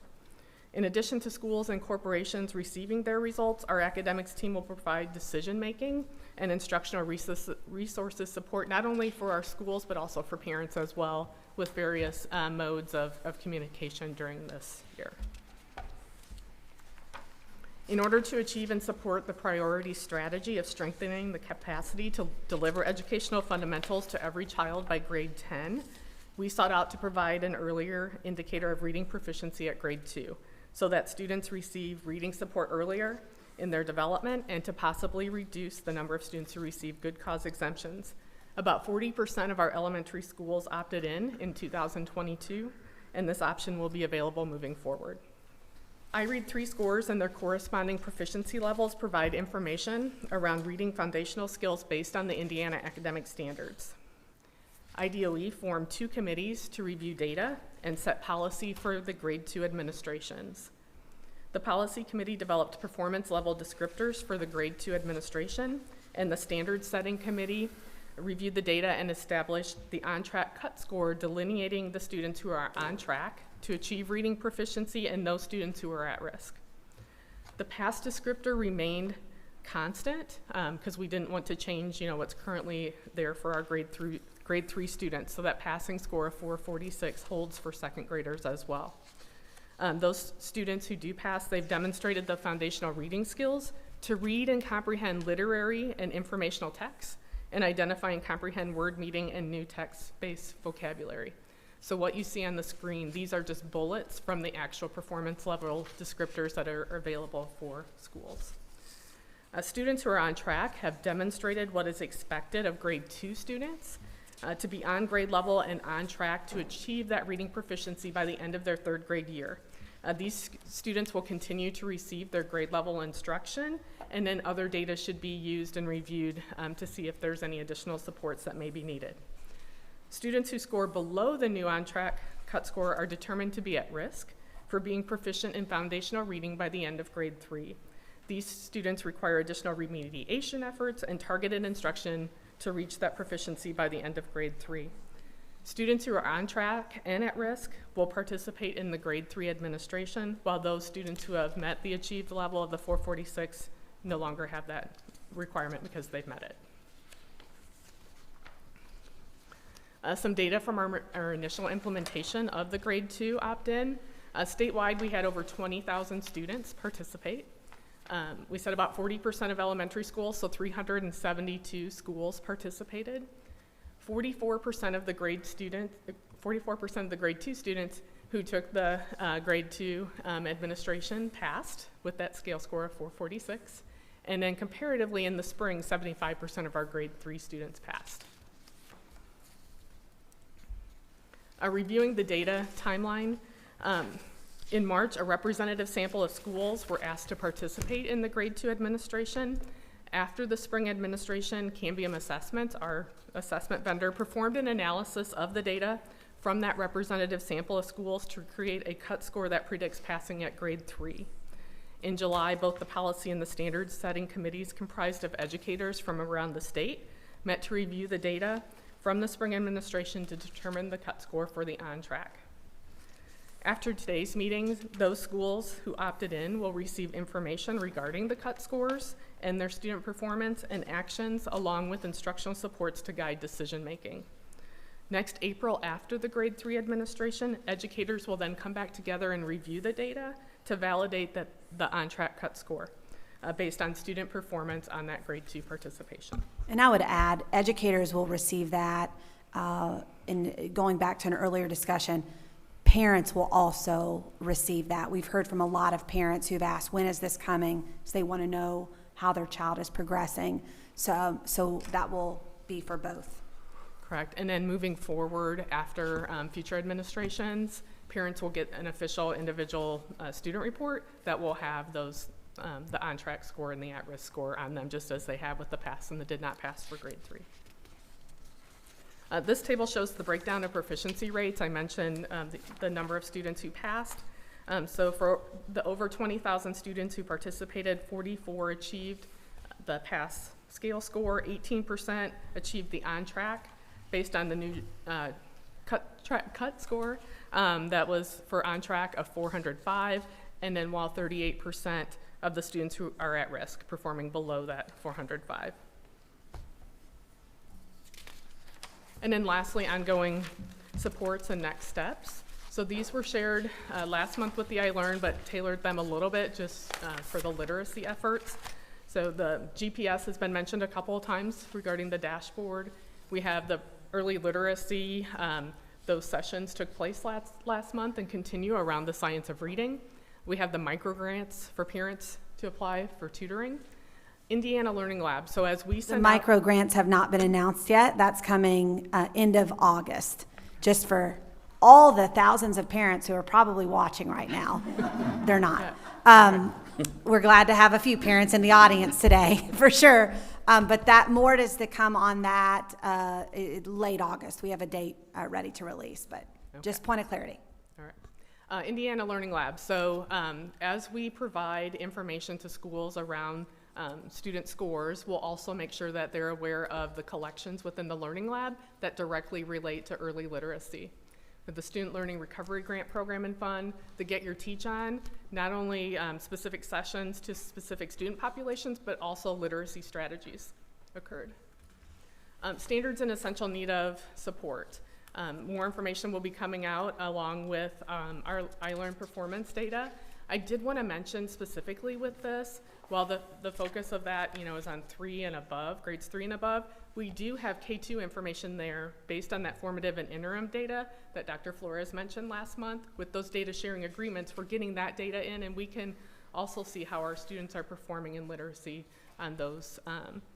In addition to schools and corporations receiving their results, our academics team will provide decision-making and instructional resources support, not only for our schools, but also for parents as well, with various modes of communication during this year. In order to achieve and support the priority strategy of strengthening the capacity to deliver educational fundamentals to every child by grade 10, we sought out to provide an earlier indicator of reading proficiency at grade 2, so that students receive reading support earlier in their development and to possibly reduce the number of students who receive good cause exemptions. About 40% of our elementary schools opted in 2022, and this option will be available moving forward. iRead 3 scores and their corresponding proficiency levels provide information around reading foundational skills based on the Indiana academic standards. IDOE formed 2 committees to review data and set policy for the grade 2 administrations. The policy committee developed performance level descriptors for the grade 2 administration, and the standard setting committee reviewed the data and established the on-track cut score, delineating the students who are on track to achieve reading proficiency and those students who are at risk. The pass descriptor remained constant because we didn't want to change, what's currently there for our grade 3 students. So that passing score of 446 holds for second graders as well. Those students who do pass, they've demonstrated the foundational reading skills to read and comprehend literary and informational texts, and identify and comprehend word meaning and new text-based vocabulary. So what you see on the screen, these are just bullets from the actual performance level descriptors that are available for schools. Students who are on track have demonstrated what is expected of grade 2 students to be on grade level and on track to achieve that reading proficiency by the end of their 3rd grade year. These students will continue to receive their grade level instruction, and then other data should be used and reviewed to see if there's any additional supports that may be needed. Students who score below the new on-track cut score are determined to be at risk for being proficient in foundational reading by the end of grade 3. These students require additional remediation efforts and targeted instruction to reach that proficiency by the end of grade 3. Students who are on track and at risk will participate in the grade 3 administration, while those students who have met the achieved level of the 446 no longer have that requirement because they've met it. Some data from our initial implementation of the grade 2 opt-in. Statewide, we had over 20,000 students participate. We said about 40% of elementary schools, so 372 schools participated. 44% of the grade 2 students who took the grade 2 administration passed with that scale score of 446. And then comparatively in the spring, 75% of our grade 3 students passed. Reviewing the data timeline, in March, a representative sample of schools were asked to participate in the grade 2 administration. After the spring administration, Cambium Assessments, our assessment vendor, performed an analysis of the data from that representative sample of schools to create a cut score that predicts passing at grade 3. In July, both the policy and the standards setting committees comprised of educators from around the state met to review the data from the spring administration to determine the cut score for the on-track. After today's meetings, those schools who opted in will receive information regarding the cut scores and their student performance and actions, along with instructional supports to guide decision-making. Next April, after the grade 3 administration, educators will then come back together and review the data to validate that the on-track cut score based on student performance on that grade 2 participation. And I would add, educators will receive that. In going back to an earlier discussion, parents will also receive that. We've heard from a lot of parents who've asked, when is this coming? So they want to know how their child is progressing. So that will be for both. Correct. And then moving forward after future administrations, parents will get an official individual student report that will have those the on-track score and the at-risk score on them, just as they have with the pass and the did not pass for grade 3. This table shows the breakdown of proficiency rates. I mentioned the number of students who passed. So for the over 20,000 students who participated, 44 achieved the pass scale score, 18% achieved the on-track based on the new cut score that was for on-track of 405, and then while 38% of the students who are at risk performing below that 405. And then lastly, ongoing supports and next steps. So these were shared last month with the iLearn, but tailored them a little bit just for the literacy efforts. So the GPS has been mentioned a couple of times regarding the dashboard. We have the early literacy. Those sessions took place last month and continue around the science of reading. We have the micro grants for parents to apply for tutoring. Indiana Learning Lab. So as we send The micro grants have not been announced yet. That's coming end of August, just for all the thousands of parents who are probably watching right now. They're not. We're glad to have a few parents in the audience today, for sure. But that more is to come on that late August. We have a date ready to release, but just point of clarity. All right. Indiana Learning Lab. So as we provide information to schools around student scores, we'll also make sure that they're aware of the collections within the Learning Lab that directly relate to early literacy. With the Student Learning Recovery Grant Program and Fund, the Get Your Teach On, not only specific sessions to specific student populations, but also literacy strategies occurred. Standards and essential need of support. More information will be coming out along with our iLearn performance data. I did want to mention specifically with this, while the focus of that, is on 3 and above, grades 3 and above, we do have K2 information there based on that formative and interim data that Dr. Flores mentioned last month. With those data sharing agreements, we're getting that data in, and we can also see how our students are performing in literacy on those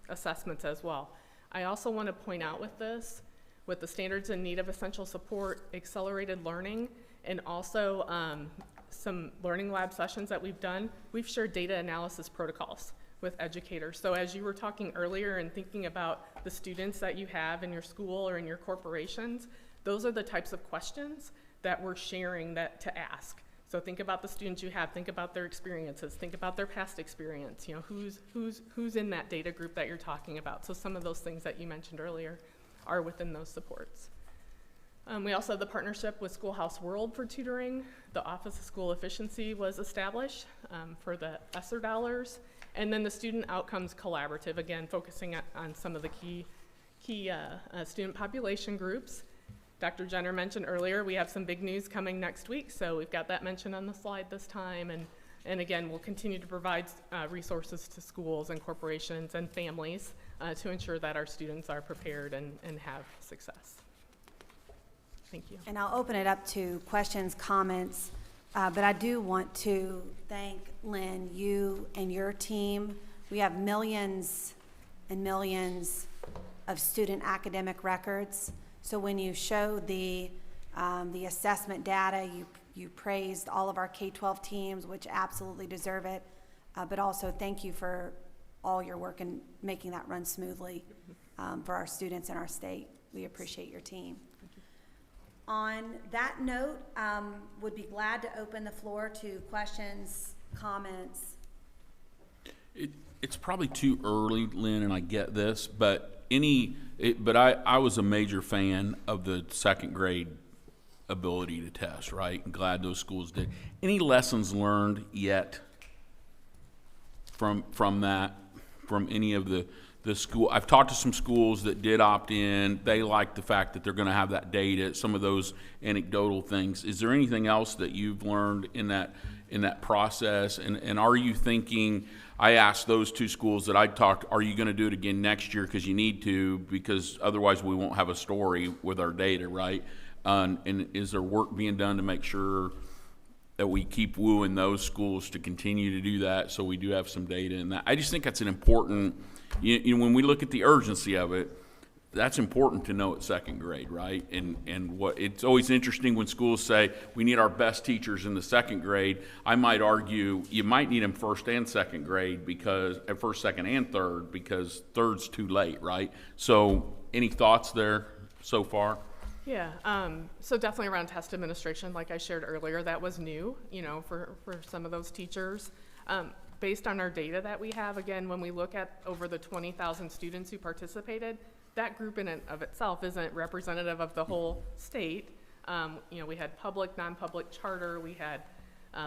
assessments as well. I also want to point out with this, with the standards in need of essential support, accelerated learning, and also some learning lab sessions that we've done, we've shared data analysis protocols with educators. So as you were talking earlier and thinking about the students that you have in your school or in your corporations, those are the types of questions that we're sharing that to ask. So think about the students you have, think about their experiences, think about their past experience, who's in that data group that you're talking about. So some of those things that you mentioned earlier are within those supports. We also have the partnership with Schoolhouse World for tutoring. The Office of School Efficiency was established for the ESSER dollars. And then the Student Outcomes Collaborative, again, focusing on some of the key student population groups. Dr. Jenner mentioned earlier, we have some big news coming next week, so we've got that mentioned on the slide this time. And again, we'll continue to provide resources to schools and corporations and families to ensure that our students are prepared and have success. Thank you. And I'll open it up to questions, comments, but I do want to thank Lynn, you and your team. We have millions and millions of student academic records. So when you showed the assessment data, you praised all of our K-12 teams, which absolutely deserve it. But also thank you for all your work in making that run smoothly for our students in our state. We appreciate your team. On that note, would be glad to open the floor to questions, comments. It's probably too early, Lynn, and I get this, but I was a major fan of the second grade ability to test, right? I'm glad those schools did. Any lessons learned yet from that, from any of the school? I've talked to some schools that did opt in. They like the fact that they're going to have that data, some of those anecdotal things. Is there anything else that you've learned in that process? And are you thinking, I asked those 2 schools that I talked, are you going to do it again next year because you need to, because otherwise we won't have a story with our data, right? And is there work being done to make sure that we keep wooing those schools to continue to do that so we do have some data in that? I just think that's an important, when we look at the urgency of it, that's important to know at second grade, right? And what it's always interesting when schools say we need our best teachers in the second grade. I might argue you might need them first and second grade, because at first, second, and third, because third's too late, right? So any thoughts there so far? Yeah, so definitely around test administration, like I shared earlier, that was new, for some of those teachers. Based on our data that we have, again, when we look at over the 20,000 students who participated, that group in and of itself isn't representative of the whole state. We had public, non-public, charter, we had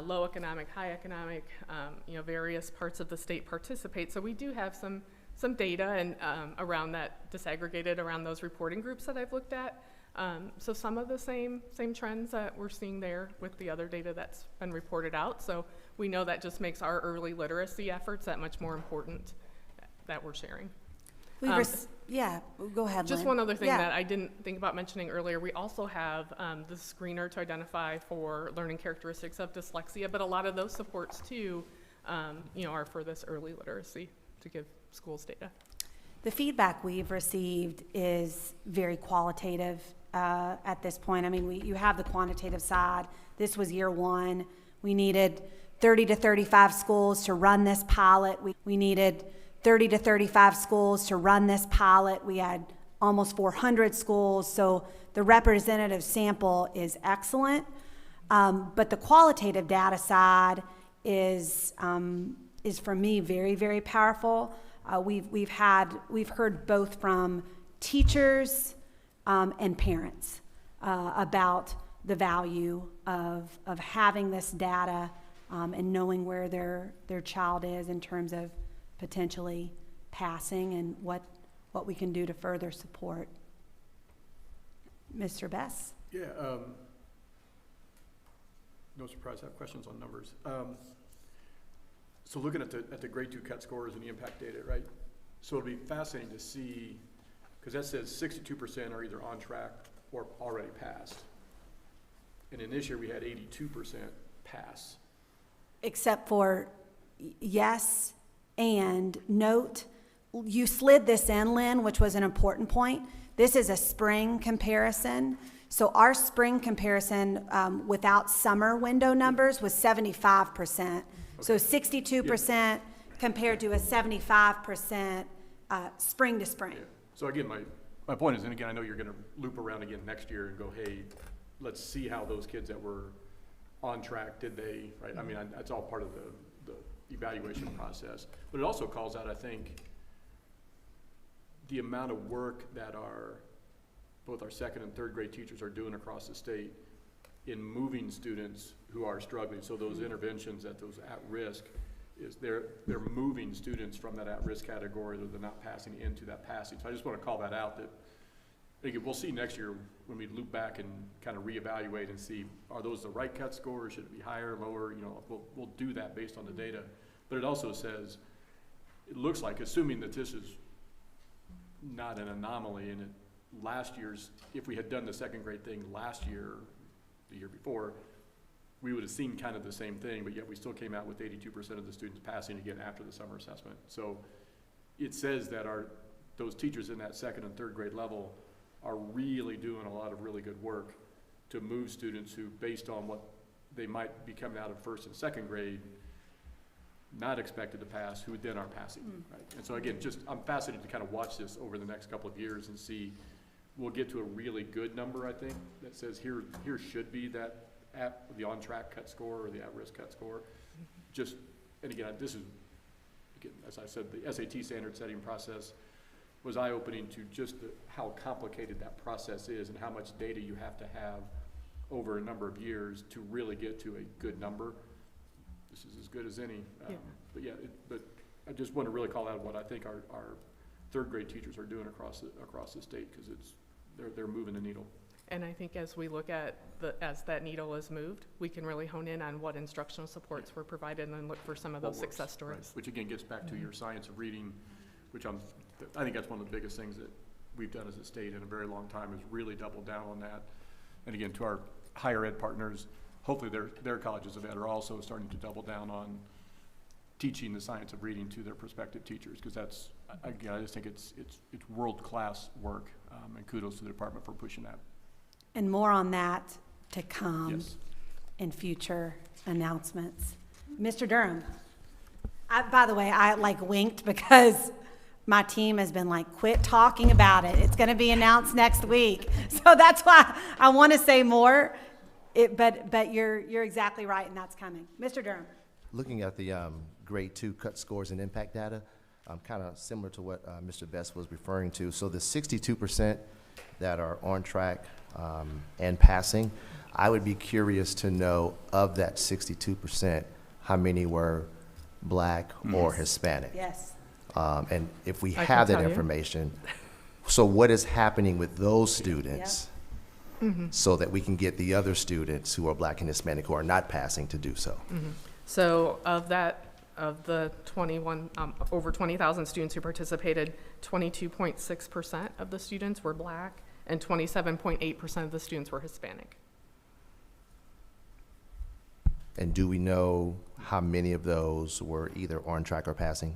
low economic, high economic, various parts of the state participate. So we do have some data and around that, disaggregated around those reporting groups that I've looked at. So some of the same trends that we're seeing there with the other data that's been reported out. So we know that just makes our early literacy efforts that much more important that we're sharing. Yeah, go ahead, Just Lynn. one other thing that I didn't think about mentioning earlier. We also have the screener to identify for learning characteristics of dyslexia, but a lot of those supports too, are for this early literacy to give schools data. The feedback we've received is very qualitative at this point. I mean, you have the quantitative side. This was year 1. We needed 30 to 35 schools to run this pilot. We needed 30 to 35 schools to run this pilot. We had almost 400 schools, so the representative sample is excellent. But the qualitative data side is is for me very, very powerful. We've heard both from teachers and parents about the value of having this data and knowing where their child is in terms of potentially passing and what we can do to further support. Mr. Bess? Yeah, no surprise, I have questions on numbers. So looking at the grade 2 cut scores and the impact data, right? So it'll be fascinating to see, because that says 62% are either on track or already passed. And in this year, we had 82% pass. Except for yes, and note, you slid this in, Lynn, which was an important point. This is a spring comparison. So our spring comparison without summer window numbers was 75%. Okay. So 62% compared to a 75% spring to spring. Yeah. So again, my point is, and again, I know you're going to loop around again next year and go, hey, let's see how those kids that were on track, did they, right? I mean, that's all part of the evaluation process. But it also calls out, I think, the amount of work that both our second and third grade teachers are doing across the state in moving students who are struggling. So those interventions at those at risk, is they're moving students from that at-risk category that they're not passing into that passing. So I just want to call that out, that again, we'll see next year when we loop back and kind of reevaluate and see, are those the right cut scores? Should it be higher, lower? You know, we'll do that based on the data. But it also says, it looks like, assuming that this is not an anomaly, and last year's, if we had done the second grade thing last year, the year before, we would have seen kind of the same thing, but yet we still came out with 82% of the students passing again after the summer assessment. So it says that those teachers in that second and third grade level are really doing a lot of really good work to move students who, based on what they might be coming out of first and second grade, not expected to pass, who then are passing, right? And so again, I'm fascinated to kind of watch this over the next couple of years and see, we'll get to a really good number, I think, that says here should be that the on-track cut score or the at-risk cut score. And again, this is, again, as I said, the SAT standard setting process was eye-opening to just how complicated that process is and how much data you have to have over a number of years to really get to a good number. This is as good as any. But I just want to really call out what I think our third grade teachers are doing across the state, because they're moving the needle. And I think as we look at as that needle is moved, we can really hone in on what instructional supports were provided and then look for some of those success stories. Right. Which again gets back to your science of reading, which I think that's one of the biggest things that we've done as a state in a very long time, is really double down on that. And again, to our higher ed partners, hopefully their colleges of ed are also starting to double down on teaching the science of reading to their prospective teachers, because that's, again, I just think it's world-class work, and kudos to the department for pushing that. And more on that to come Yes. in future announcements. Mr. Durham, by the way, I winked because my team has been quit talking about it. It's going to be announced next week. So that's why I want to say more, but you're exactly right, and that's coming. Mr. Durham. Looking at the grade 2 cut scores and impact data, kind of similar to what Mr. Best was referring to. So the 62% that are on track and passing, I would be curious to know, of that 62%, how many were Black or Hispanic? Yes. And if we I have can that tell you. information, so what is happening with those students so that we can get the other students who are Black and Hispanic who are not passing to do so? So of the 21, over 20,000 students who participated, 22.6% of the students were Black and 27.8% of the students were Hispanic. And do we know how many of those were either on track or passing?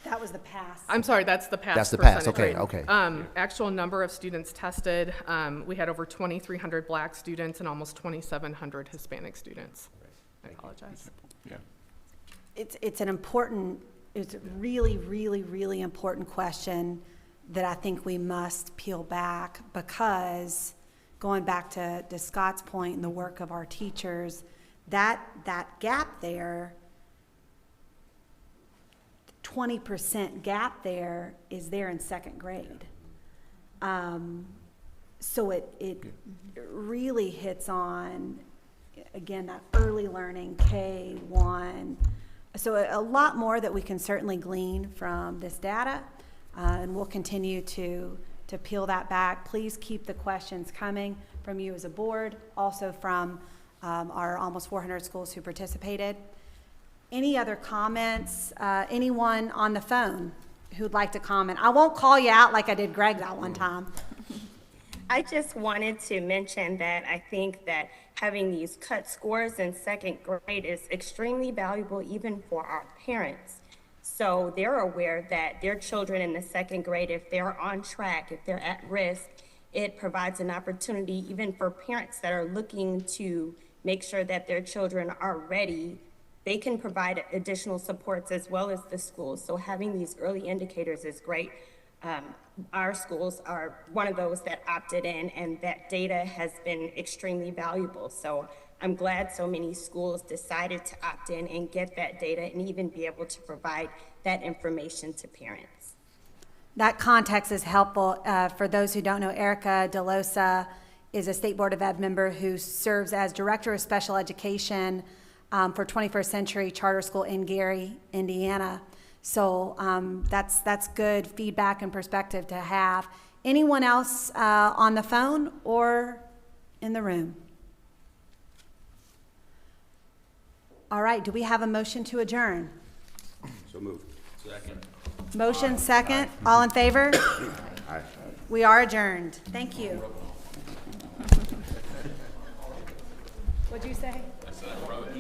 That was the pass. I'm sorry, that's the pass That's the pass, percentage okay, rate. okay. Actual number of students tested, we had over 2,300 Black students and almost 2,700 Hispanic students. I apologize. Yeah. It's a really, really, really important question that I think we must peel back, because going back to Scott's point and the work of our teachers, that gap there 20% gap there is there in second grade. So it really hits on, again, that early learning, K1. So a lot more that we can certainly glean from this data, and we'll continue to peel that back. Please keep the questions coming from you as a board, also from our almost 400 schools who participated. Any other comments? Anyone on the phone who'd like to comment? I won't call you out like I did Greg that one time. I just wanted to mention that I think that having these cut scores in second grade is extremely valuable even for our parents. So they're aware that their children in the second grade, if they're on track, if they're at risk, it provides an opportunity even for parents that are looking to make sure that their children are ready. They can provide additional supports as well as the schools. So having these early indicators is great. Our schools are one of those that opted in, and that data has been extremely valuable. So I'm glad so many schools decided to opt in and get that data and even be able to provide that information to parents. That context is helpful. For those who don't know, Erica DeLosa is a State Board of Ed member who serves as Director of Special Education for 21st Century Charter School in Gary, Indiana. So that's good feedback and perspective to have. Anyone else on the phone or in the room? All right, do we have a motion to adjourn? So moved. Second. Motion second, all in favor? Aye. We are adjourned. Thank you. What'd you say? I said I wrote it.